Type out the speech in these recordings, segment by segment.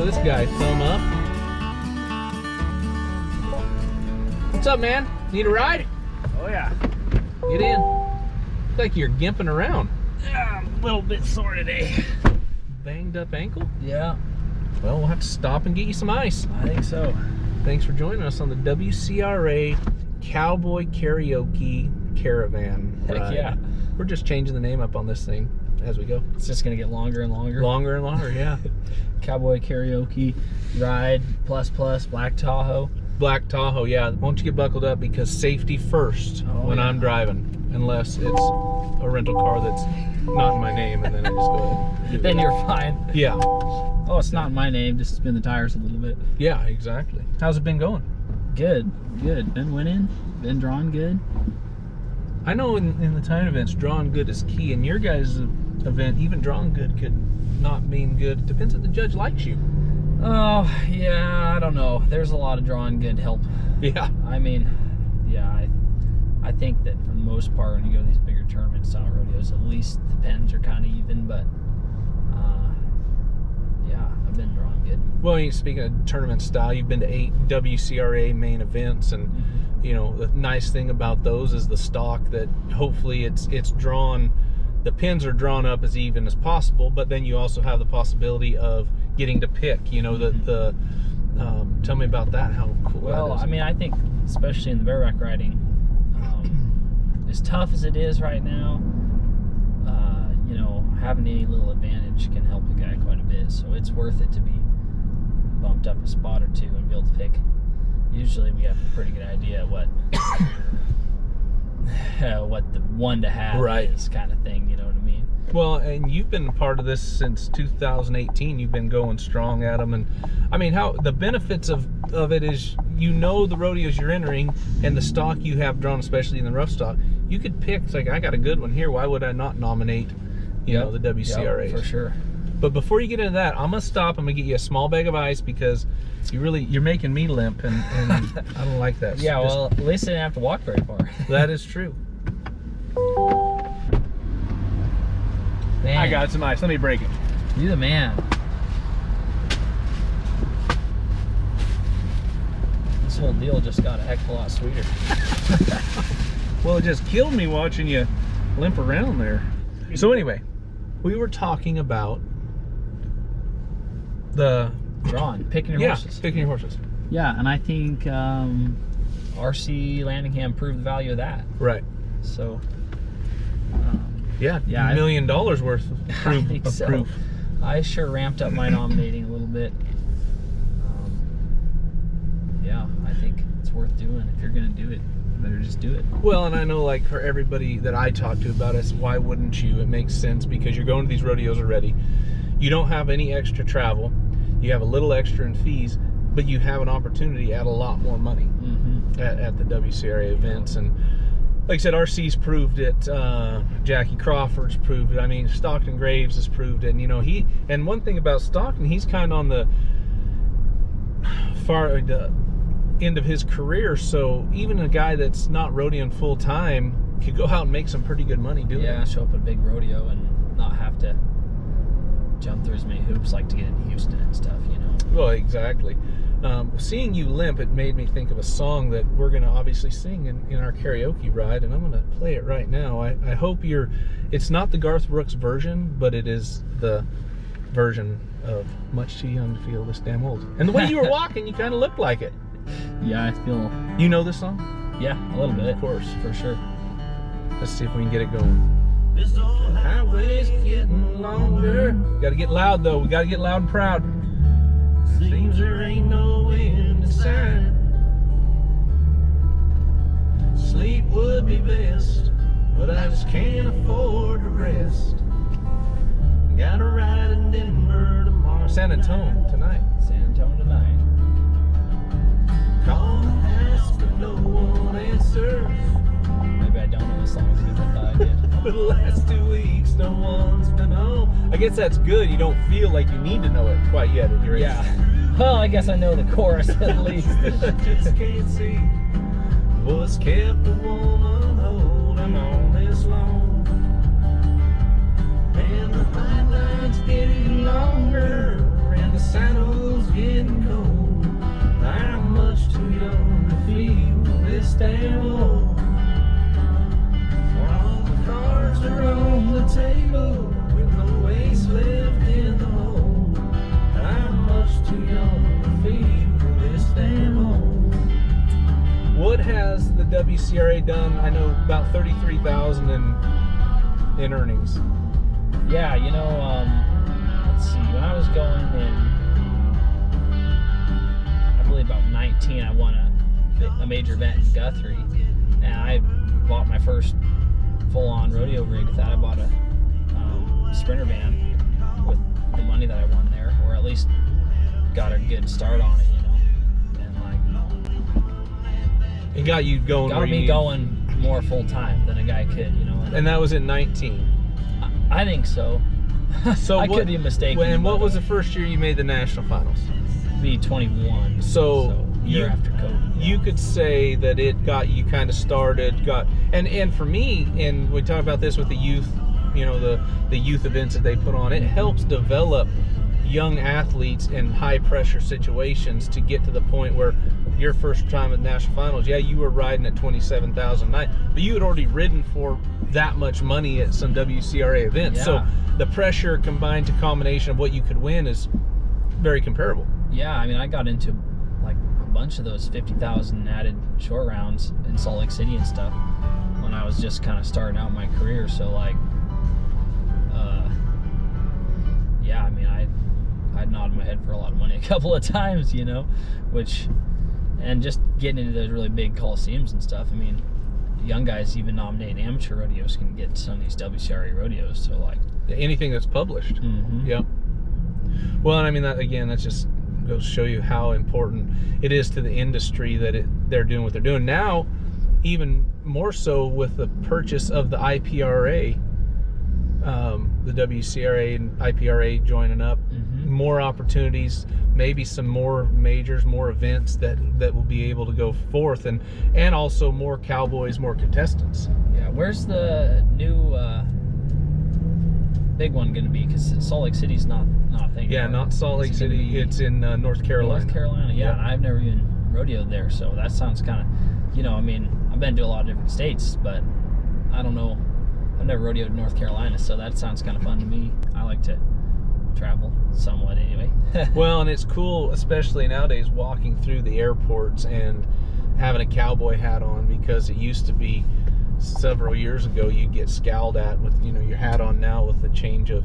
to this guy. Thumb up. What's up, man? Need a ride? Oh yeah. Get in. Looks like you're gimping around. Yeah, I'm a little bit sore today. Banged up ankle? Yeah. Well, we'll have to stop and get you some ice. I think so. Thanks for joining us on the WCRA Cowboy Karaoke Caravan Heck ride. yeah. We're just changing the name up on this thing as we go. It's just gonna get longer and longer. Longer and longer, yeah. Cowboy Karaoke Ride plus Black Tahoe. Black Tahoe, yeah. Won't you get buckled up, because safety first when I'm driving, unless it's a rental car that's not in my name, and then I just go ahead and do Then it. you're fine. Yeah. Oh, it's not in my name. Just spin the tires a little bit. Yeah, exactly. How's it been going? Good. Been winning. Been drawing good. I know in the time events, drawing good is key. In your guys' event, even drawing good could not mean good. It depends if the judge likes you. Oh, yeah, I don't know. There's a lot of drawing good help. Yeah. I mean, yeah, I think that for the most part, when you go to these bigger tournament style rodeos, at least the pens are kind of even, but yeah, I've been drawing good. Well, speaking of tournament style, you've been to 8 WCRA main events, and you know, the nice thing about those is the stock that hopefully it's drawn, the pins are drawn up as even as possible, but then you also have the possibility of getting to pick, you know, tell me about that, how cool Well, that is. I mean, I think especially in the bareback riding, as tough as it is right now, you know, having any little advantage can help a guy quite a bit, so it's worth it to be bumped up a spot or two and be able to pick. Usually we have a pretty good idea what the one to have is, kind of thing, you know what I mean? Well, and you've been a part of this since 2018. You've been going strong at them, and I mean, how the benefits of it is, you know, the rodeos you're entering and the stock you have drawn, especially in the rough stock, you could pick. It's like, I got a good one here. Why would I not nominate, you know, the WCRA? For sure. But before you get into that, I'm gonna stop. I'm gonna get you a small bag of ice, because you're making me limp, and I don't like that. Yeah, well, at least I didn't have to walk very far. That is true. Man, I got some ice. Let me break it. you the man. This whole deal just got a heck of a lot sweeter. Well, it just killed me watching you limp around there. So anyway, we were talking about the Drawing, picking your horses. picking your horses. Yeah, and I think RC Landingham proved the value of that. Right. So, Yeah, Yeah, $1 million worth of I think so. proof. I sure ramped up my nominating a little bit. Yeah, I think it's worth doing. If you're gonna do it, you better just do it. Well, and I know, like, for everybody that I talk to about it, why wouldn't you? It makes sense, because you're going to these rodeos already. You don't have any extra travel. You have a little extra in fees, but you have an opportunity at a lot more money at the WCRA events. And like I said, RC's proved it. Jackie Crawford's proved it. I mean, Stockton Graves has proved it. And, you know, and one thing about Stockton, he's kind of on the far end of his career, so even a guy that's not rodeoing full time could go out and make some pretty good money doing it. Yeah, show up at a big rodeo and not have to jump through as many hoops like to get into Houston and stuff, you know. Well, exactly. Seeing you limp, it made me think of a song that we're going to obviously sing in our karaoke ride, and I'm going to play it right now. I hope it's not the Garth Brooks version, but it is the version of Much Too Young to Feel This Damn Old. And the way you were walking, you kind of looked like it. Yeah, I feel... You know this song? Yeah, a little bit. Of course. For sure. Let's see if we can get it going. This old highway's getting longer. Gotta get loud, though. We gotta get loud and proud. Seems there ain't no wind inside. Sleep would be best, but I just can't afford to rest. Gotta ride in Denver tomorrow. San Antonio tonight. San Antonio tonight. Call the house, but no one answers. Maybe I don't know the song as good as I thought I did. For the last 2 weeks, no one's been home. I guess that's good. You don't feel like you need to know it quite yet at your age. Yeah. Well, I guess I know the chorus at least. I just can't see what's kept a woman holding on this long. And the hotline's getting longer, and the saddle's done, I know, about 33,000 in earnings. Yeah, you know, let's see. When I was going in, I believe about 19, I won a major event in Guthrie, and I bought my first full-on rodeo rig with that. I bought a Sprinter van with the money that I won there, or at least got a good start on it, you know. And like, It got you going. got me going more full-time than a guy could, you know. And that was in 19. I think so. So I could be mistaken. And what was the first year you made the national finals? Be 21. So year after COVID. You could say that it got you kind of started, and for me, and we talk about this with the youth, you know, the youth events that they put on, it helps develop young athletes in high pressure situations to get to the point where your first time at national finals, yeah, you were riding at 27,000 a night, but you had already ridden for that much money at some WCRA events. Yeah. So the pressure combined to combination of what you could win is very comparable. Yeah, I mean, I got into like a bunch of those 50,000 added short rounds in Salt Lake City and stuff when I was just kind of starting out my career. So like, yeah, I mean, I'd nodded my head for a lot of money a couple of times, you know, and just getting into those really big coliseums and stuff. I mean, young guys even nominating amateur rodeos can get to some of these WCRA rodeos. So like, anything that's published. Mm-hmm. Yep. Well, and I mean, that again, that just goes to show you how important it is to the industry that they're doing what they're doing now, even more so with the purchase of the IPRA, the WCRA and IPRA joining up. Mm-hmm. More opportunities, maybe some more majors, more events that will be able to go forth, and also more cowboys, more contestants. Yeah, where's the new big one going to be? Because Salt Lake City's not a thing. Yeah, anymore. not Salt Lake City. It's in North Carolina. North Carolina, yeah. Yep. I've never even rodeoed there, so that sounds kind of, you know, I mean, I've been to a lot of different states, but I don't know. I've never rodeoed in North Carolina, so that sounds kind of fun to me. I like to travel somewhat anyway. Well, and it's cool, especially nowadays, walking through the airports and having a cowboy hat on, because it used to be several years ago you'd get scowled at with, you know, your hat on. Now with the change of,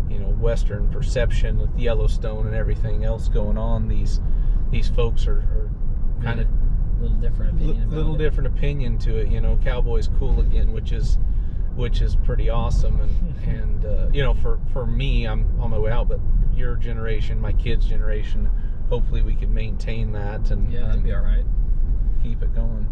you know, Western perception with Yellowstone and everything else going on, these folks are kind of little different opinion about little it. different opinion to it. You know, cowboy's cool again, which is pretty awesome. And you know, for me, I'm on my way out, but your generation, my kids' generation, hopefully we can maintain that and Yeah, that'd be all right. keep it going.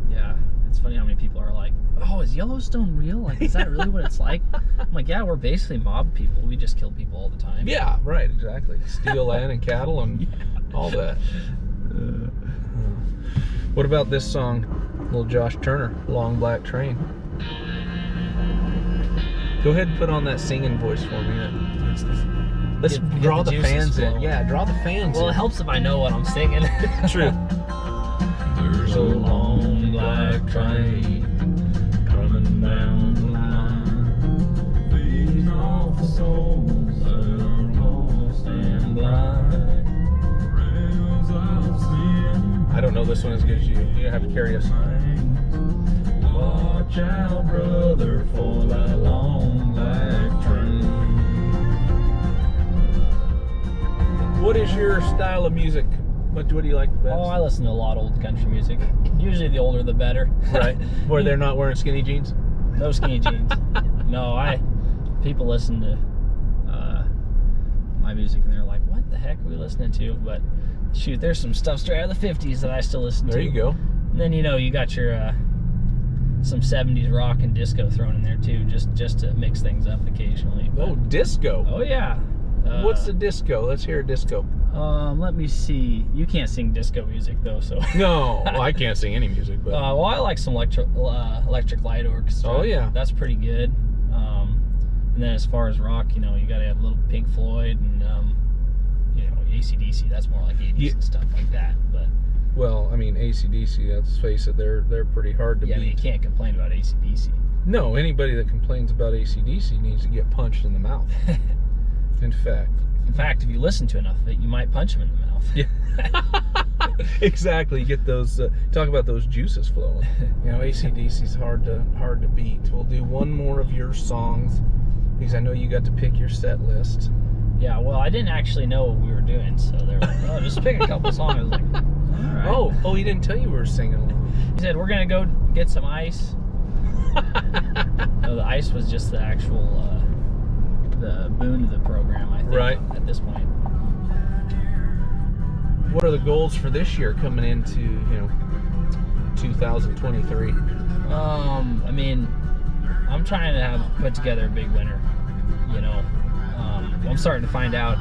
Yeah, it's funny how many people are like, oh, is Yellowstone real? Like, is that really what it's like? I'm like, yeah, we're basically mob people. We just kill people all the time. Yeah, right, exactly. Steal land and cattle and all that. What about this song? Little Josh Turner, Long Black Train. Go ahead and put on that singing voice for me. Let's draw the fans in. Yeah, draw the fans in. Well, it helps if I know what I'm singing. True. There's a long black train coming down the line, feeding off the souls that are lost and blind. Rails of sin. I don't know this one as good as you. You have to carry us. Watch out, brother, for that long black train. What is your style of music? What do you like the best? Oh, I listen to a lot of old country music. Usually the older the better. Right. Where they're not wearing skinny jeans? No skinny jeans. No, people listen to my music and they're like, what the heck are we listening to? But shoot, there's some stuff straight out of the 50s that I still listen to. There you go. And then, you know, you got your some 70s rock and disco thrown in there too, just to mix things up occasionally. But, Oh, disco. oh yeah. What's the disco? Let's hear a disco. Let me see. You can't sing disco music though, so. No, well, I can't sing any music, but Well, I like some electric light orchestra. Oh, yeah. That's pretty good. And then as far as rock, you know, you got to have a little Pink Floyd and you know, AC/DC. That's more like 80s and stuff like that. But well, I mean, AC/DC, let's face it, they're pretty hard to yeah, I mean, you beat. can't complain about AC/DC. No, anybody that complains about AC/DC needs to get punched in the mouth. In fact, In fact, if you listen to enough of it, you might punch him in the mouth. yeah. Exactly. You get those. Talk about those juices flowing. You know, AC/DC's hard to beat. We'll do one more of your songs because I know you got to pick your set list. Yeah, well, I didn't actually know what we were doing, so they were like, "Oh, just pick a couple songs." I was like, "All right." Oh, he didn't tell you we were singing along. He said, "We're gonna go get some ice." No, the ice was just the actual the boon of the program, I think. Right. At this point. What are the goals for this year coming into 2023? I mean, I'm trying to put together a big winter. You know, I'm starting to find out.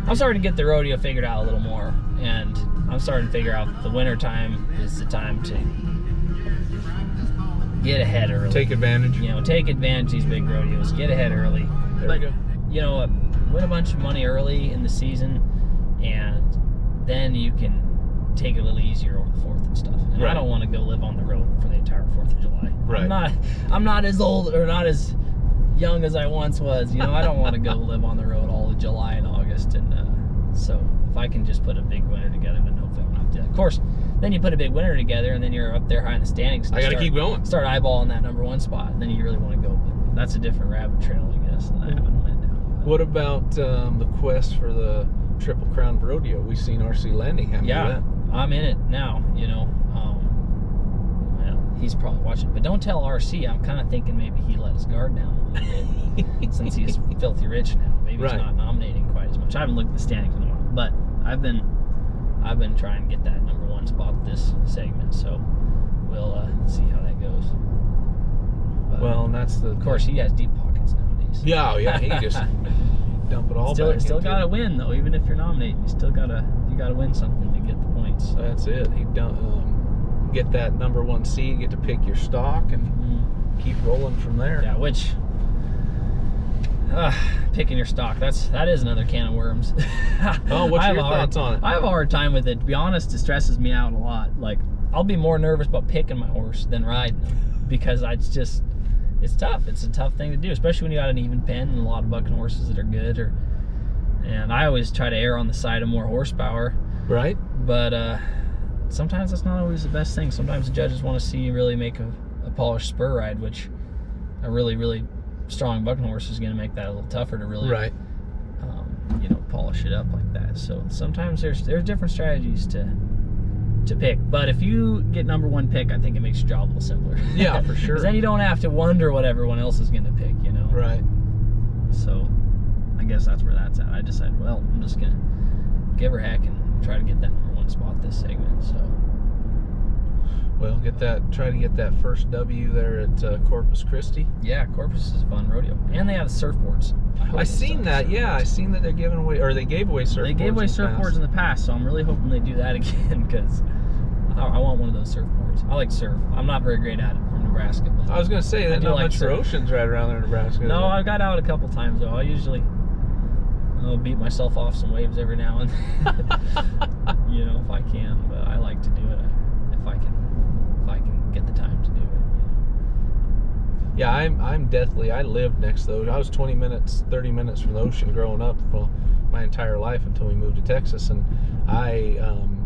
I'm starting to get the rodeo figured out a little more, and I'm starting to figure out the winter time is the time to get ahead early. Take advantage. You know, take advantage of these big rodeos. Get ahead early. There we go. You know, win a bunch of money early in the season, and then you can take it a little easier over the 4th and stuff. And Right. I don't want to go live on the road for the entire 4th of July. Right. I'm not as old or not as young as I once was. You know, I don't want to go live on the road all of July and August. And so if I can just put a big winter together, then hopefully I won't have to. Of course, then you put a big winter together, and then you're up there high in the standings. I got to keep going. Start eyeballing that #1 spot, and then you really want to go. But that's a different rabbit trail, I guess, that I haven't went down. What about the quest for the Triple Crown Rodeo? We've seen RC Landing have Yeah, I'm in it now, you know. Well, he's probably watching, but don't tell RC. I'm kind of thinking maybe he let his guard down a little bit since he's filthy rich now. Maybe Right. he's not nominating quite as much. I haven't looked at the standings in a while, but I've been trying to get that #1 spot this segment, so we'll see how that goes. But, Well, and that's the. of course, he has deep pockets nowadays. Yeah, he can just dump it all back. Still into gotta it. win though. Even if you're nominating, you gotta win something to get the points. So. That's it. He get that #1 seed, get to pick your stock, and keep rolling from there. Yeah, which picking your stock, that is another can of worms. Oh, what's your thoughts on it? I have a hard time with it. To be honest, it stresses me out a lot. Like, I'll be more nervous about picking my horse than riding him because it's tough. It's a tough thing to do, especially when you got an even pen and a lot of bucking horses that are good. And I always try to err on the side of more horsepower. Right. But sometimes that's not always the best thing. Sometimes the judges want to see you really make a polished spur ride, which a really, really strong bucking horse is going to make that a little tougher to really, Right. Polish it up like that. So sometimes there's different strategies to pick. But if you get #1 pick, I think it makes your job a little simpler. Yeah, for sure. Because then you don't have to wonder what everyone else is going to pick, you know. Right. So I guess that's where that's at. I decided, well, I'm just going to give her heck and try to get that #1 spot this segment. So. Well, try to get that first W there at Corpus Christi. Yeah, Corpus is a fun rodeo, and they have surfboards. I seen that. Yeah, I seen that they're giving away, or they gave away surfboards. They gave away surfboards in the past, so I'm really hoping they do that again because I want one of those surfboards. I like surf. I'm not very great at it from Nebraska. But I was gonna say there's not much for oceans right around there in Nebraska. No, I got out a couple times though. I usually beat myself off some waves every now and then, if I can. But I like to do it if I can get the time to do it. Yeah, I lived next to those. I was 20 minutes, 30 minutes from the ocean growing up for my entire life until we moved to Texas. And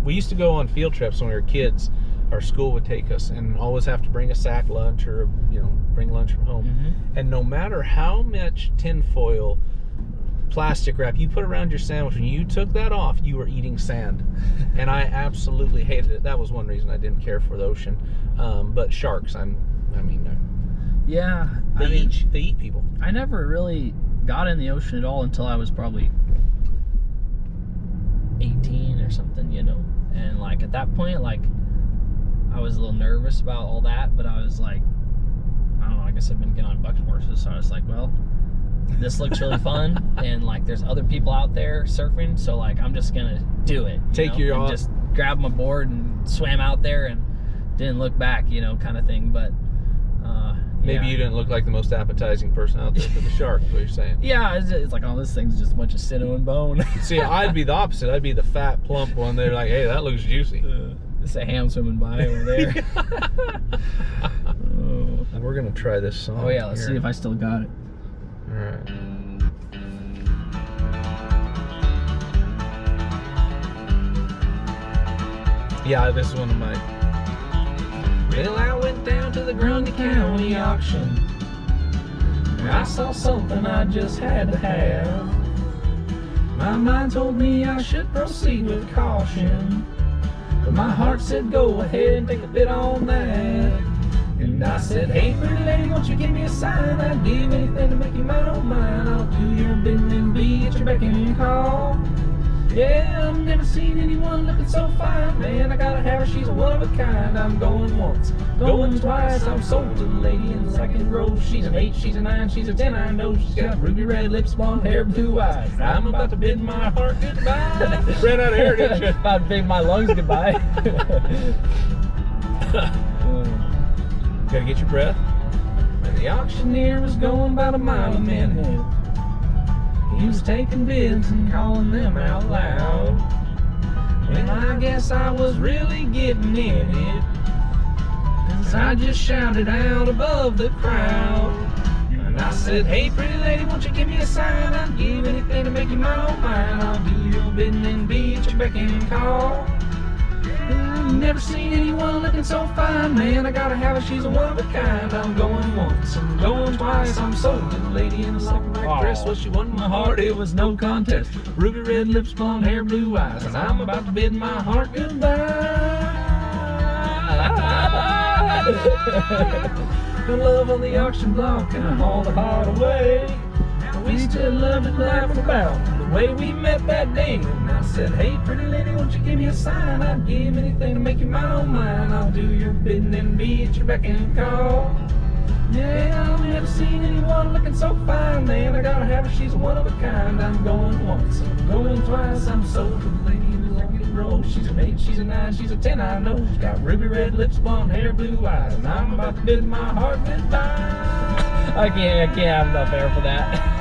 we used to go on field trips when we were kids. Our school would take us and always have to bring a sack lunch or, bring lunch from home. Mm-hmm. And no matter how much tinfoil, plastic wrap you put around your sandwich, when you took that off, you were eating sand. And I absolutely hated it. That was one reason I didn't care for the ocean. But sharks, yeah, they eat people. I never really got in the ocean at all until I was probably 18 or something, and like at that point, like I was a little nervous about all that, but I was like, I don't know, I guess I've been getting on bucking horses, so I was like, well, this looks really fun, and like there's other people out there surfing, so like I'm just gonna do it. Just grab my board and swam out there and didn't look back, kind of thing. But maybe you didn't look like the most appetizing person out there for the shark, is what you're saying. Yeah, it's like, oh, this thing's just a bunch of sinew and bone. See, I'd be the opposite. I'd be the fat, plump one. They're like, hey, that looks juicy. It's a ham swimming by over there. We're going to try this song. Oh, yeah, let's see if I still got it. All right. Yeah, this is one of mine. Well, I went down to the Grundy County auction. I saw something I just had to have. My mind told me I should proceed with caution, but my heart said go ahead and take a bid on that. And I said, hey pretty lady, won't you give me a sign? I'd give anything to make you mine, oh mine. I'll do your bidding and be at your beck and call. Yeah, I've never seen anyone looking so fine, man. I gotta have her, she's a one of a kind. I'm going once, going twice. I'm sold to the lady in the second row. She's an 8, she's a 9, she's a 10. I know she's got ruby red lips, blonde hair, blue eyes. I'm about to bid my heart goodbye. Ran out of air, didn't you? About to bid my lungs goodbye. Gotta get your breath. And the auctioneer was going about a mile a minute. He was taking bids and calling them out loud. And I guess I was really getting in it, 'cause I just shouted out above the crowd. And I said, hey pretty lady, won't you give me a sign? I'd give anything to make you mine, oh mine. I'll do your bidding and be at your beck and call. I've never seen anyone looking so fine, man. I gotta have her, she's a one of a kind. I'm going once, I'm going twice. I'm sold to the lady in the second black dress. Well, she won my heart, it was no contest. Ruby red lips, blonde hair, blue eyes. And I'm about to bid my heart goodbye. The love on the auction block and I hauled the heart away. We still love and laughing about the way we met that day. And I said, hey pretty lady, won't you give me a sign? I'd give anything to make you mine, oh mine. I'll do your bidding and be at your beck and call. Yeah, I've never seen anyone looking so fine, man. I gotta have her, she's a one of a kind. I'm going once, I'm going twice. I'm sold to the lady in the second row. She's an 8, she's a 9, she's a 10. I know she's got ruby red lips, blonde hair, blue eyes. And I'm about to bid my heart goodbye. I can't have enough air for that.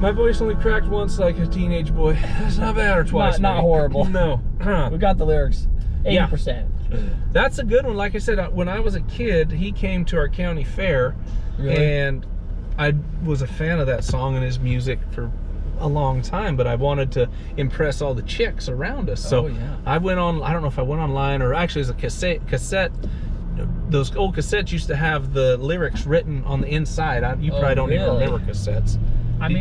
My voice only cracked once like a teenage boy. That's not bad, or twice. Not horrible. No. We got the lyrics 80%. That's a good one. Like I said, when I was a kid, he came to our county fair, and I was a fan of that song and his music for a long time, but I wanted to impress all the chicks around us. So I went on, I don't know if I went online or actually as a cassette. Those old cassettes used to have the lyrics written on the inside. You probably don't even remember cassettes. I've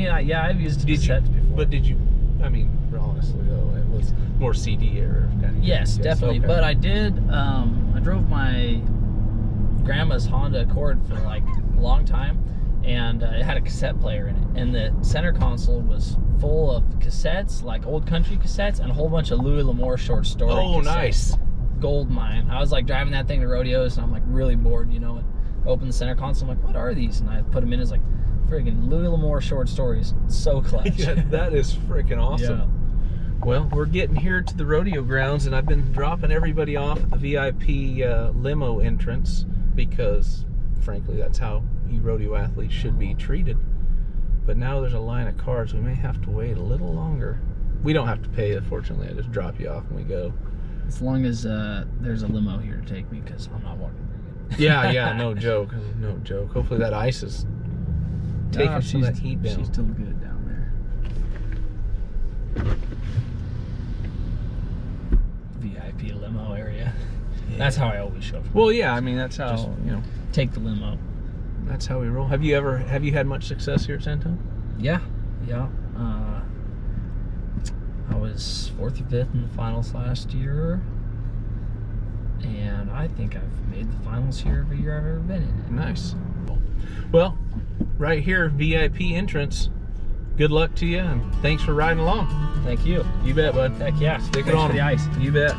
used cassettes before. But did you, I mean, honestly though, it was more CD era kind of. Yes, definitely. Okay. But I did, I drove my grandma's Honda Accord for like a long time, and it had a cassette player in it. And the center console was full of cassettes, like old country cassettes, and a whole bunch of Louis L'Amour short story cassettes. Nice. Gold mine. I was like driving that thing to rodeos, and I'm like really bored, you know, and open the center console, I'm like, what are these? And I put them in as like friggin' Louis L'Amour short stories. So clutch. Yeah, that is freaking awesome. Yeah. Well, we're getting here to the rodeo grounds, and I've been dropping everybody off at the VIP limo entrance because, frankly, that's how you rodeo athletes should be treated. But now there's a line of cars. We may have to wait a little longer. We don't have to pay, unfortunately. I just drop you off and we go. As long as there's a limo here to take me, because I'm not walking very good. Yeah, no joke. No joke. Hopefully that ice is taking some of that heat down. She's still good down there. VIP limo area. Yeah. That's how I always show up. Well, yeah, I mean, that's how, you know. Take the limo. That's how we roll. Have you had much success here at Santone? Yeah. I was 4th or 5th in the finals last year, and I think I've made the finals here every year I've ever been in it. Nice. Well, right here, VIP entrance. Good luck to you, and thanks for riding along. Thank you. You bet, bud. Heck yeah. Stick it on for the ice. You bet.